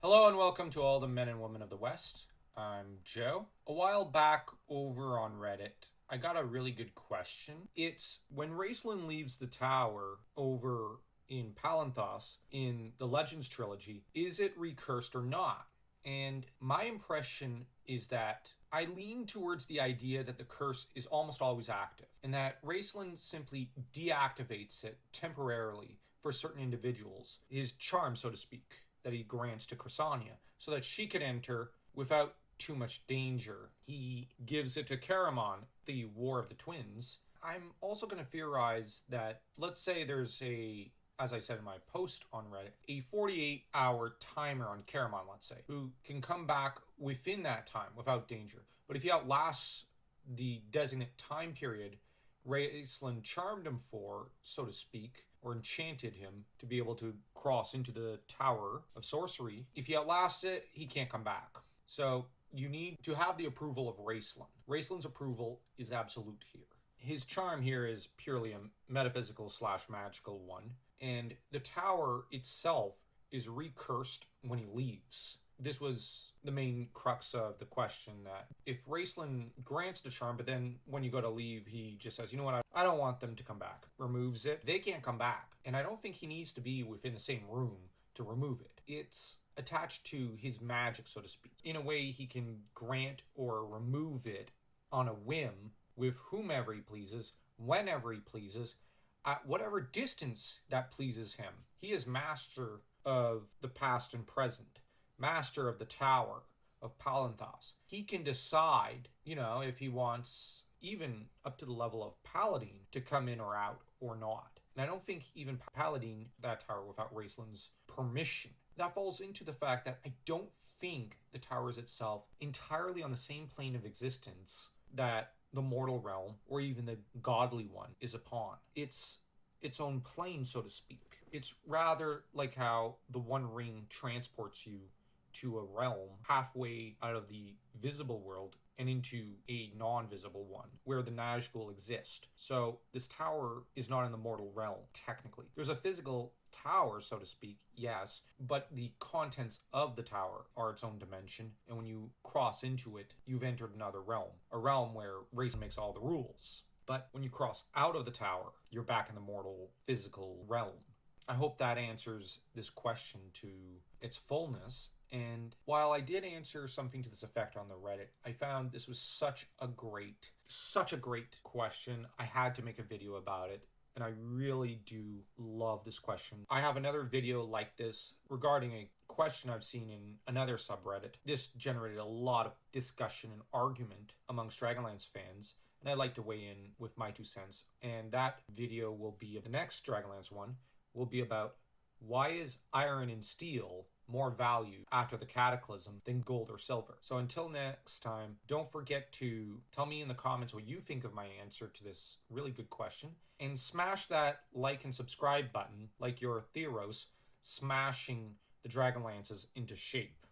Hello and welcome to all the men and women of the West. I'm Joe. A while back over on Reddit, I got a really good question. It's when Raistlin leaves the tower over in Palanthas in the Legends trilogy, is it recursed or not? And my impression is that I lean towards the idea that the curse is almost always active, and that Raistlin simply deactivates it temporarily for certain individuals, his charm, so to speak, that he grants to Chrysania, so that she could enter without too much danger. He gives it to Caramon, the War of the Twins. I'm also going to theorize that, let's say there's as I said in my post on Reddit, a 48-hour timer on Caramon, let's say, who can come back within that time without danger. But if he outlasts the designated time period Raistlin charmed him for, so to speak, or enchanted him to be able to cross into the Tower of Sorcery, if he outlasts it, he can't come back. So you need to have the approval of Raistlin. Raistlin's approval is absolute here. His charm here is purely a metaphysical / magical one, and the tower itself is recursed when he leaves. This was the main crux of the question, that if Raistlin grants the charm, but then when you go to leave, he just says, you know what, I don't want them to come back, removes it, they can't come back. And I don't think he needs to be within the same room to remove it. It's attached to his magic, so to speak. In a way, he can grant or remove it on a whim with whomever he pleases, whenever he pleases, at whatever distance that pleases him. He is master of the past and present, master of the Tower of Palanthas. He can decide, if he wants, even up to the level of Paladin, to come in or out or not. And I don't think even Paladin that tower without Raistlin's permission. That falls into the fact that I don't think the tower is itself entirely on the same plane of existence that the mortal realm or even the godly one is upon. It's its own plane, so to speak. It's rather like how the One Ring transports you to a realm halfway out of the visible world and into a non-visible one where the Nazgul exist. So this tower is not in the mortal realm, technically. There's a physical tower, so to speak, yes, but the contents of the tower are its own dimension, and when you cross into it, you've entered another realm, a realm where Raistlin makes all the rules. But when you cross out of the tower, you're back in the mortal physical realm. I hope that answers this question to its fullness. And while I did answer something to this effect on the Reddit, I found this was such a great question. I had to make a video about it, and I really do love this question. I have another video like this regarding a question I've seen in another subreddit. This generated a lot of discussion and argument amongst Dragonlance fans, and I'd like to weigh in with my 2 cents. And that video will be, the next Dragonlance one will be about why is iron and steel more value after the cataclysm than gold or silver. So until next time, don't forget to tell me in the comments what you think of my answer to this really good question, and smash that like and subscribe button like your Theros smashing the Dragonlances into shape.